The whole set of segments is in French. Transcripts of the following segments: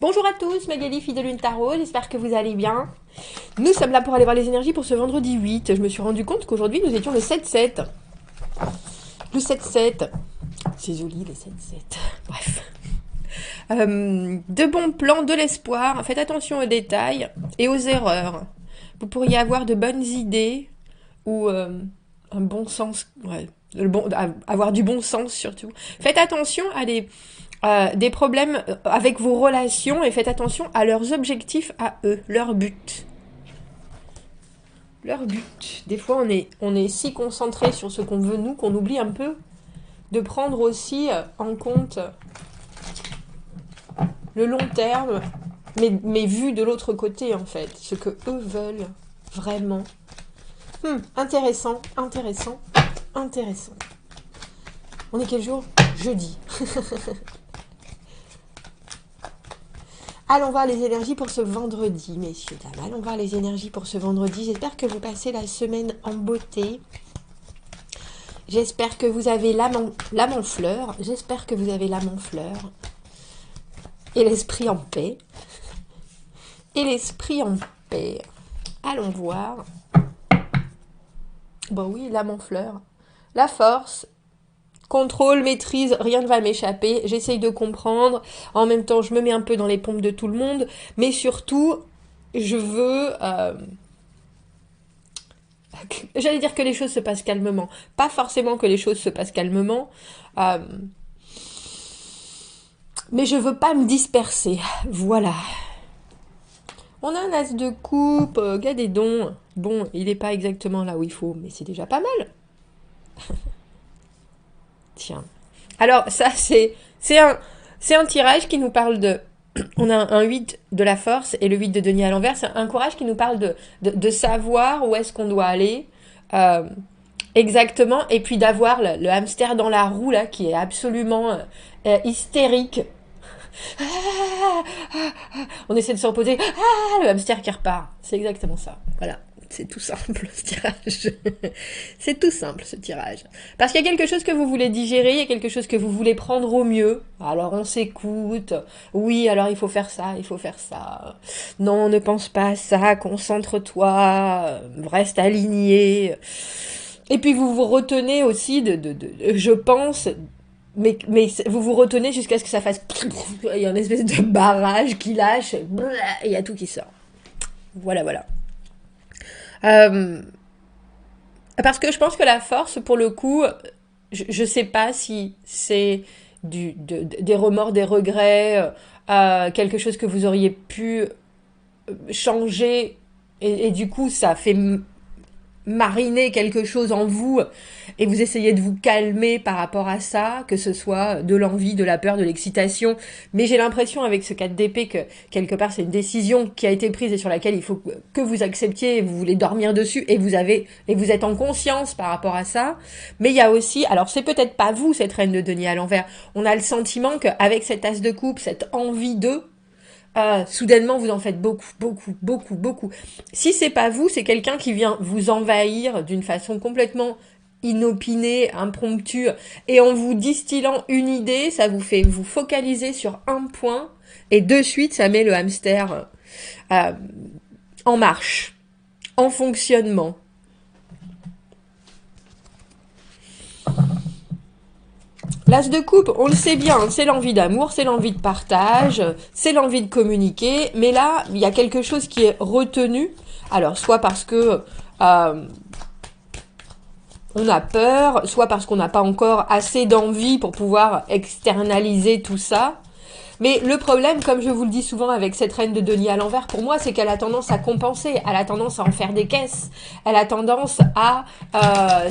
Bonjour à tous, Magali, fille de Lune Tarot, j'espère que vous allez bien. Nous sommes là pour aller voir les énergies pour ce vendredi 8. Je me suis rendu compte qu'aujourd'hui nous étions le 7-7. Le 7-7. C'est joli le 7-7. Bref. De bons plans, de l'espoir. Faites attention aux détails et aux erreurs. Vous pourriez avoir de bonnes idées ou un bon sens. Ouais, avoir du bon sens surtout. Faites attention à des problèmes avec vos relations et faites attention à leurs objectifs à eux, leur but. Leur but. Des fois, on est si concentré sur ce qu'on veut nous qu'on oublie un peu de prendre aussi en compte le long terme, mais vu de l'autre côté en fait, ce que eux veulent vraiment. Intéressant, intéressant, intéressant. On est quel jour? Jeudi. Allons voir les énergies pour ce vendredi, messieurs, dames. Allons voir les énergies pour ce vendredi. J'espère que vous passez la semaine en beauté. J'espère que vous avez l'âme en fleur. J'espère que vous avez l'âme en fleur. Et l'esprit en paix. Et l'esprit en paix. Allons voir. Bon oui, l'âme en fleur. La force. Contrôle, maîtrise, rien ne va m'échapper, j'essaye de comprendre, en même temps je me mets un peu dans les pompes de tout le monde, mais surtout, je veux... J'allais dire que les choses se passent calmement. Pas forcément que les choses se passent calmement, mais je veux pas me disperser, voilà. On a un as de coupe, Gadédon. Bon, il n'est pas exactement là où il faut, mais c'est déjà pas mal. Tiens. Alors, ça, c'est un tirage qui nous parle de... On a un 8 de la force et le 8 de denier à l'envers. C'est un courage qui nous parle de savoir où est-ce qu'on doit aller exactement. Et puis d'avoir le hamster dans la roue, là, qui est absolument hystérique. On essaie de se reposer. Le hamster qui repart. C'est exactement ça. Voilà. C'est tout simple ce tirage. C'est tout simple ce tirage. Parce qu'il y a quelque chose que vous voulez digérer, il y a quelque chose que vous voulez prendre au mieux. Alors on s'écoute. Oui, alors il faut faire ça, il faut faire ça. Non, ne pense pas à ça, concentre-toi, reste aligné. Et puis vous vous retenez aussi je pense, mais vous vous retenez jusqu'à ce que ça fasse... Il y a une espèce de barrage qui lâche, et il y a tout qui sort. Voilà, voilà. Parce que je pense que la force, pour le coup, je sais pas si c'est des remords, des regrets, quelque chose que vous auriez pu changer, et du coup, ça fait mariner quelque chose en vous, et vous essayez de vous calmer par rapport à ça, que ce soit de l'envie, de la peur, de l'excitation. Mais j'ai l'impression avec ce 4 d'épée que quelque part c'est une décision qui a été prise et sur laquelle il faut que vous acceptiez, et vous voulez dormir dessus, et vous êtes en conscience par rapport à ça. Mais il y a aussi, alors c'est peut-être pas vous cette reine de denier à l'envers, on a le sentiment qu'avec cet as de coupe, cette envie soudainement vous en faites beaucoup, beaucoup, beaucoup, beaucoup. Si c'est pas vous, c'est quelqu'un qui vient vous envahir d'une façon complètement inopinée, impromptue, et en vous distillant une idée, ça vous fait vous focaliser sur un point, et de suite ça met le hamster en marche, en fonctionnement. L'as de coupe, on le sait bien, c'est l'envie d'amour, c'est l'envie de partage, c'est l'envie de communiquer, mais là, il y a quelque chose qui est retenu. Alors, soit parce que on a peur, soit parce qu'on n'a pas encore assez d'envie pour pouvoir externaliser tout ça. Mais le problème, comme je vous le dis souvent avec cette reine de denier à l'envers, pour moi, c'est qu'elle a tendance à compenser, elle a tendance à en faire des caisses, elle a tendance à,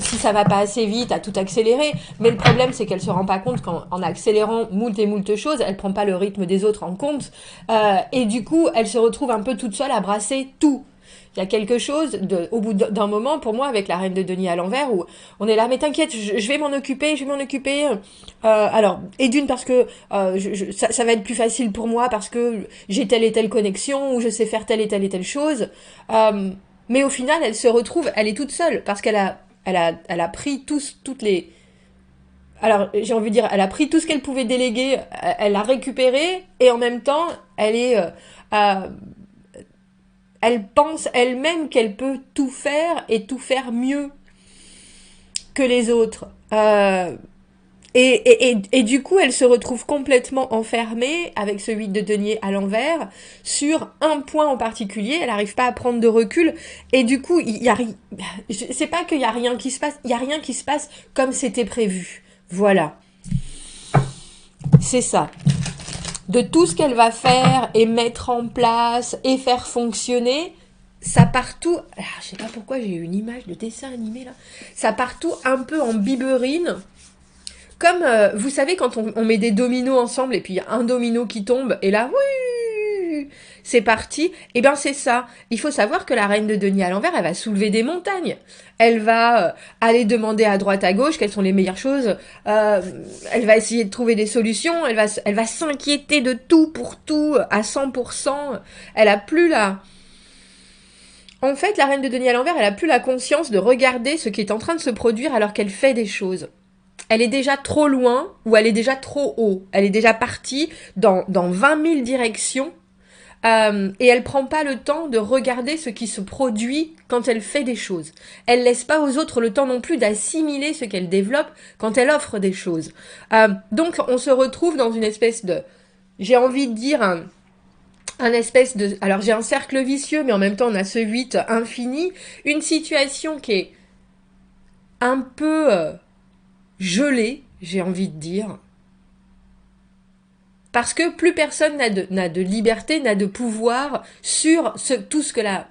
si ça va pas assez vite, à tout accélérer. Mais le problème, c'est qu'elle se rend pas compte qu'en accélérant moult et moult choses, elle prend pas le rythme des autres en compte. Et du coup, elle se retrouve un peu toute seule à brasser tout. Il y a quelque chose, au bout d'un moment, pour moi, avec la reine de denier à l'envers, où on est là, mais t'inquiète, je vais m'en occuper, je vais m'en occuper. Alors, et d'une, parce que ça va être plus facile pour moi, parce que j'ai telle et telle connexion, ou je sais faire telle et telle chose. Mais au final, elle se retrouve, elle est toute seule, parce qu'elle a pris toutes les alors j'ai envie de dire, elle a pris tout ce qu'elle pouvait déléguer, elle l'a récupéré, et en même temps, euh, elle pense elle-même qu'elle peut tout faire et tout faire mieux que les autres. Et du coup, elle se retrouve complètement enfermée avec ce 8 de denier à l'envers sur un point en particulier. Elle n'arrive pas à prendre de recul. Et du coup, c'est pas qu'il y a rien qui se passe. Il y a rien qui se passe comme c'était prévu. Voilà. C'est ça. De tout ce qu'elle va faire et mettre en place et faire fonctionner, ça part tout. Alors, je sais pas pourquoi j'ai eu une image de dessin animé là. Ça part tout un peu en biberine. Comme, vous savez, quand on met des dominos ensemble et puis il y a un domino qui tombe et là, oui, c'est parti. Eh bien, c'est ça. Il faut savoir que la reine de denier à l'envers, elle va soulever des montagnes. Elle va aller demander à droite, à gauche quelles sont les meilleures choses. Elle va essayer de trouver des solutions. Elle va s'inquiéter de tout pour tout à 100%. Elle a plus la... En fait, la reine de denier à l'envers, elle a plus la conscience de regarder ce qui est en train de se produire alors qu'elle fait des choses. Elle est déjà trop loin ou elle est déjà trop haut. Elle est déjà partie dans 20 000 directions et elle prend pas le temps de regarder ce qui se produit quand elle fait des choses. Elle laisse pas aux autres le temps non plus d'assimiler ce qu'elle développe quand elle offre des choses. Donc on se retrouve dans une espèce de, j'ai envie de dire un espèce de, alors j'ai un cercle vicieux mais en même temps on a ce 8 infini, une situation qui est un peu gelée, j'ai envie de dire. Parce que plus personne n'a de liberté, n'a de pouvoir sur tout ce que la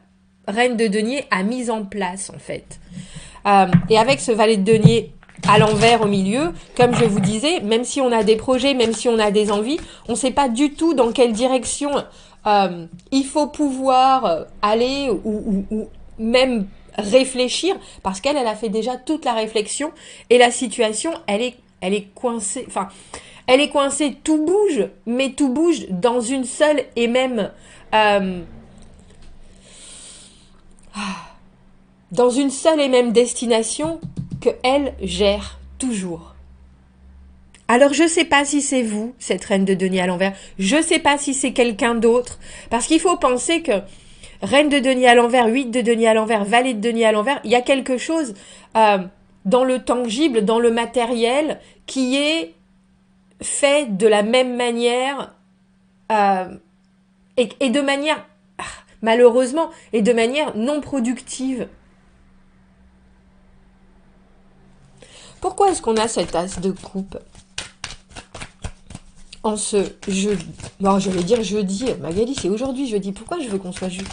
reine de denier a mis en place, en fait. Et avec ce valet de denier à l'envers au milieu, comme je vous disais, même si on a des projets, même si on a des envies, on ne sait pas du tout dans quelle direction il faut pouvoir aller ou même réfléchir, parce qu'elle a fait déjà toute la réflexion et la situation, elle est coincée, enfin, elle est coincée, tout bouge, mais tout bouge dans une seule et même, euh, dans une seule et même destination que elle gère toujours. Alors je sais pas si c'est vous, cette reine de denier à l'envers, je sais pas si c'est quelqu'un d'autre, parce qu'il faut penser que reine de denier à l'envers, 8 de denier à l'envers, valet de denier à l'envers, il y a quelque chose dans le tangible, dans le matériel, qui est fait de la même manière euh, et de manière, malheureusement, et de manière non productive. Pourquoi est-ce qu'on a cet as de coupe en ce jeudi? Non, je vais dire jeudi. Magali, c'est aujourd'hui jeudi. Pourquoi je veux qu'on soit jeudi?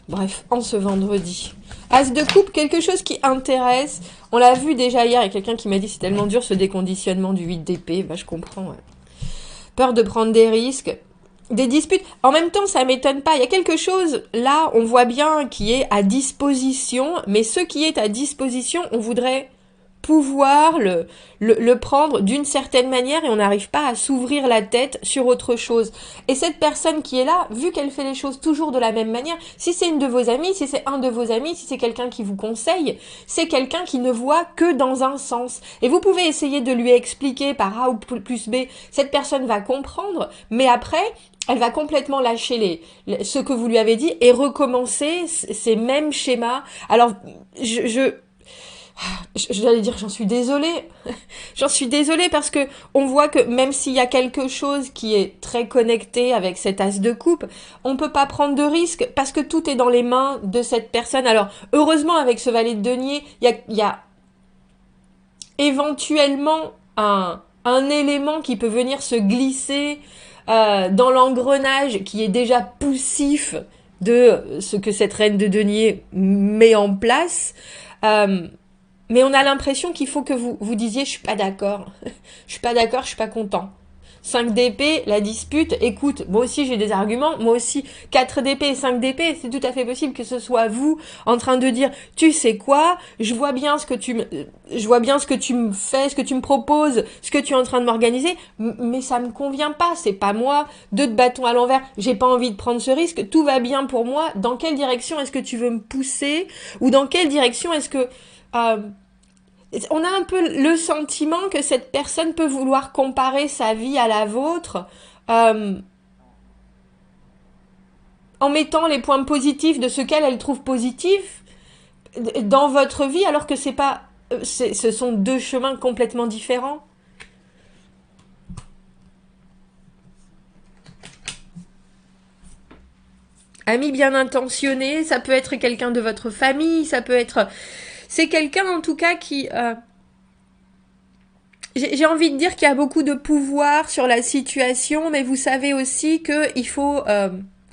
Bref, en ce vendredi. As de coupe, quelque chose qui intéresse. On l'a vu déjà hier, il y a quelqu'un qui m'a dit c'est tellement dur ce déconditionnement du 8 d'épée. Bah, je comprends. Ouais. Peur de prendre des risques. Des disputes. En même temps, ça m'étonne pas. Il y a quelque chose, là, on voit bien, qui est à disposition. Mais ce qui est à disposition, on voudrait pouvoir le prendre d'une certaine manière et on n'arrive pas à s'ouvrir la tête sur autre chose. Et cette personne qui est là, vu qu'elle fait les choses toujours de la même manière, si c'est une de vos amies, si c'est un de vos amis, si c'est quelqu'un qui vous conseille, c'est quelqu'un qui ne voit que dans un sens. Et vous pouvez essayer de lui expliquer par A ou plus B, cette personne va comprendre, mais après, elle va complètement lâcher ce que vous lui avez dit et recommencer ces mêmes schémas. Alors, j'allais dire j'en suis désolée. J'en suis désolée parce que on voit que même s'il y a quelque chose qui est très connecté avec cet as de coupe, on peut pas prendre de risque parce que tout est dans les mains de cette personne. Alors, heureusement, avec ce valet de denier, il y a éventuellement un élément qui peut venir se glisser dans l'engrenage qui est déjà poussif de ce que cette reine de denier met en place. Mais on a l'impression qu'il faut que vous disiez je suis pas d'accord, je suis pas d'accord, je suis pas content. 5 d'épée, la dispute, écoute, moi aussi j'ai des arguments, moi aussi 4 d'épée et 5 d'épée, c'est tout à fait possible que ce soit vous en train de dire tu sais quoi, je vois bien ce que tu me fais, ce que tu me proposes, ce que tu es en train de m'organiser, mais ça me convient pas, c'est pas moi, 2 de bâton à l'envers, j'ai pas envie de prendre ce risque, tout va bien pour moi, dans quelle direction est-ce que tu veux me pousser ou dans quelle direction est-ce que On a un peu le sentiment que cette personne peut vouloir comparer sa vie à la vôtre, euh, en mettant les points positifs de ce qu'elle elle trouve positif dans votre vie, alors que c'est pas, ce sont deux chemins complètement différents. Ami bien intentionné, ça peut être quelqu'un de votre famille, ça peut être, c'est quelqu'un en tout cas qui, j'ai envie de dire qu'il y a beaucoup de pouvoir sur la situation, mais vous savez aussi que il faut,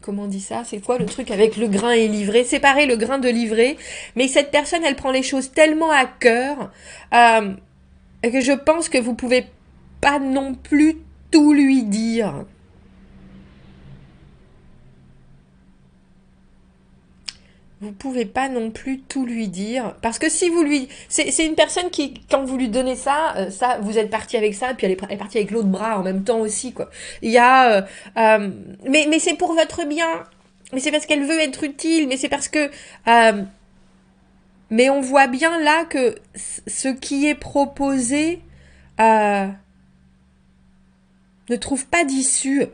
comment on dit ça? C'est quoi le truc avec le grain et l'ivraie? Séparer le grain de l'ivraie. Mais cette personne, elle prend les choses tellement à cœur, euh, que je pense que vous pouvez pas non plus tout lui dire. Vous pouvez pas non plus tout lui dire, parce que si vous lui, c'est une personne qui, quand vous lui donnez ça, ça, vous êtes parti avec ça, puis elle est partie avec l'autre bras en même temps aussi, quoi. Il y a, mais c'est pour votre bien, mais c'est parce qu'elle veut être utile, mais c'est parce que, mais on voit bien là que ce qui est proposé euh, ne trouve pas d'issue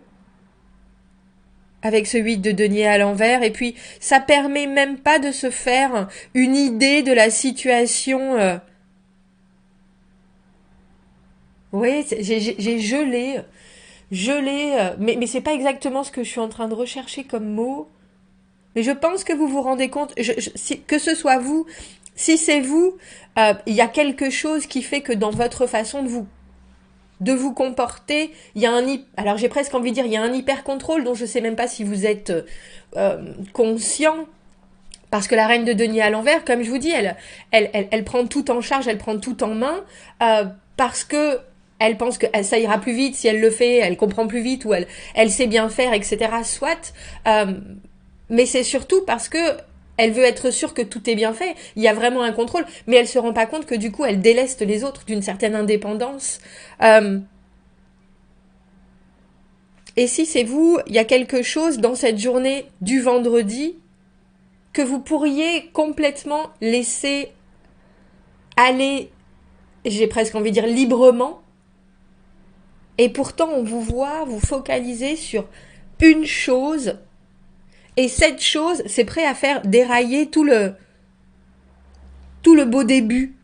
avec ce 8 de denier à l'envers, et puis ça permet même pas de se faire une idée de la situation. Oui, j'ai gelé, mais c'est pas exactement ce que je suis en train de rechercher comme mot. Mais je pense que vous vous rendez compte, que ce soit vous, si c'est vous, il y a quelque chose qui fait que dans votre façon de vous comporter, il y a alors j'ai presque envie de dire, il y a un hyper contrôle dont je sais même pas si vous êtes conscient. Parce que la reine de denier à l'envers, comme je vous dis, elle prend tout en charge, elle prend tout en main, parce que elle pense que ça ira plus vite si elle le fait, elle comprend plus vite, ou elle sait bien faire, etc. Soit, mais c'est surtout parce que elle veut être sûre que tout est bien fait. Il y a vraiment un contrôle, mais elle se rend pas compte que du coup, elle déleste les autres d'une certaine indépendance. Euh, et si c'est vous, il y a quelque chose dans cette journée du vendredi que vous pourriez complètement laisser aller, j'ai presque envie de dire librement, et pourtant on vous voit vous focaliser sur une chose, et cette chose, c'est prêt à faire dérailler tout le beau début.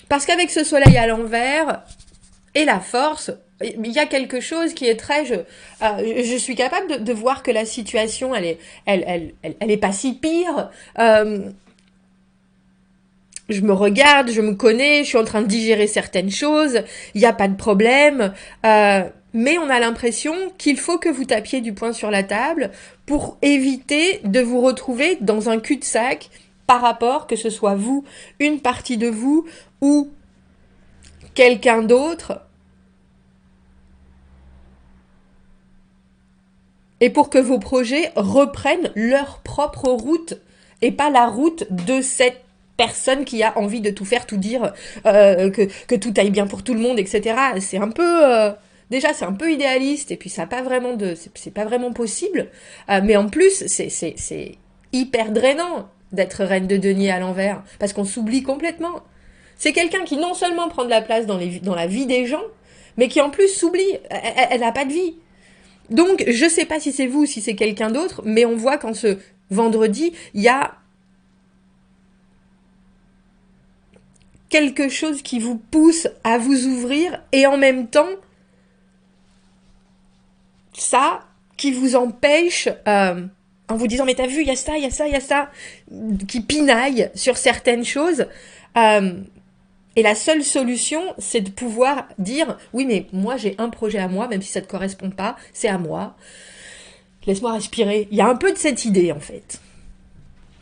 Parce qu'avec ce soleil à l'envers et la force, il y a quelque chose qui est très... je suis capable de voir que la situation, elle est pas si pire. Je me regarde, je me connais, je suis en train de digérer certaines choses, il n'y a pas de problème. Mais on a l'impression qu'il faut que vous tapiez du poing sur la table pour éviter de vous retrouver dans un cul-de-sac par rapport, que ce soit vous, une partie de vous ou quelqu'un d'autre, et pour que vos projets reprennent leur propre route et pas la route de cette personne qui a envie de tout faire, tout dire, que tout aille bien pour tout le monde, etc. C'est un peu... déjà, c'est un peu idéaliste, et puis ça pas vraiment de, c'est pas vraiment possible. Mais en plus, c'est hyper drainant d'être reine de denier à l'envers, parce qu'on s'oublie complètement. C'est quelqu'un qui non seulement prend de la place dans la vie des gens, mais qui en plus s'oublie. Elle n'a pas de vie. Donc, je sais pas si c'est vous ou si c'est quelqu'un d'autre, mais on voit qu'en ce vendredi, il y a quelque chose qui vous pousse à vous ouvrir, et en même temps, ça qui vous empêche, en vous disant, mais t'as vu, il y a ça, il y a ça, il y a ça, qui pinaille sur certaines choses. Euh, et la seule solution, c'est de pouvoir dire, oui, mais moi j'ai un projet à moi, même si ça ne te correspond pas, c'est à moi. Laisse-moi respirer. Il y a un peu de cette idée, en fait.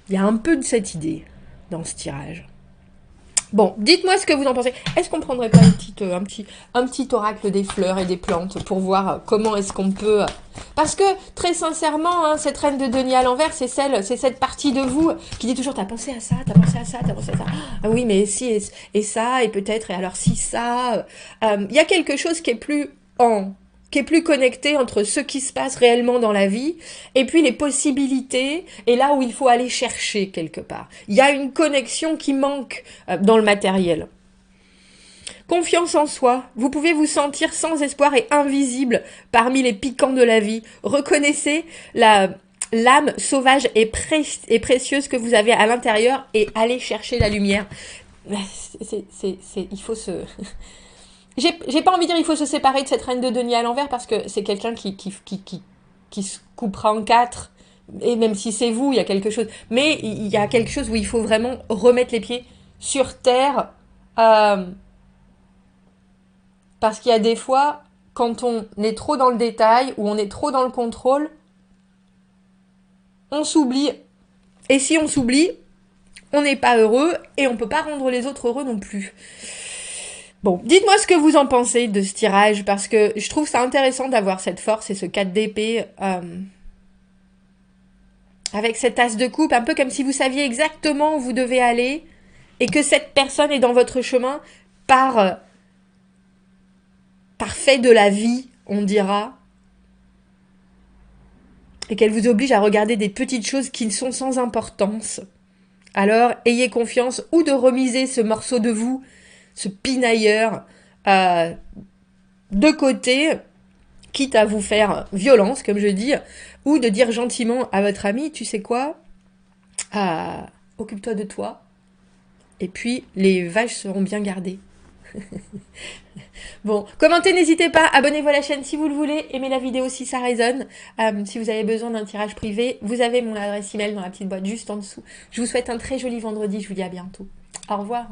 Il y a un peu de cette idée dans ce tirage. Bon, dites-moi ce que vous en pensez. Est-ce qu'on prendrait pas un petit oracle des fleurs et des plantes pour voir comment est-ce qu'on peut... Parce que, très sincèrement, hein, cette reine de denier à l'envers, c'est cette partie de vous qui dit toujours, t'as pensé à ça, t'as pensé à ça, t'as pensé à ça. Ah oui, mais si, et ça, et peut-être, et alors si ça... Il y a quelque chose qui est plus en qui est plus connecté entre ce qui se passe réellement dans la vie et puis les possibilités et là où il faut aller chercher quelque part. Il y a une connexion qui manque dans le matériel. Confiance en soi. Vous pouvez vous sentir sans espoir et invisible parmi les piquants de la vie. Reconnaissez l'âme sauvage et précieuse que vous avez à l'intérieur et allez chercher la lumière. Il faut se... J'ai pas envie de dire il faut se séparer de cette reine de denier à l'envers parce que c'est quelqu'un qui se coupera en quatre. Et même si c'est vous, il y a quelque chose. Mais il y a quelque chose où il faut vraiment remettre les pieds sur terre. Parce qu'il y a des fois, quand on est trop dans le détail ou on est trop dans le contrôle, on s'oublie. Et si on s'oublie, on n'est pas heureux et on ne peut pas rendre les autres heureux non plus. Bon, dites-moi ce que vous en pensez de ce tirage, parce que je trouve ça intéressant d'avoir cette force et ce 4 d'épée avec cet as de coupe, un peu comme si vous saviez exactement où vous devez aller et que cette personne est dans votre chemin par fait de la vie, on dira, et qu'elle vous oblige à regarder des petites choses qui sont sans importance. Alors, ayez confiance ou de remiser ce morceau de vous, ce pinailleur, de côté, quitte à vous faire violence, comme je dis, ou de dire gentiment à votre ami, tu sais quoi, occupe-toi de toi, et puis les vaches seront bien gardées. Bon, commentez, n'hésitez pas, abonnez-vous à la chaîne si vous le voulez, aimez la vidéo si ça résonne. Si vous avez besoin d'un tirage privé, vous avez mon adresse email dans la petite boîte juste en dessous. Je vous souhaite un très joli vendredi, je vous dis à bientôt. Au revoir.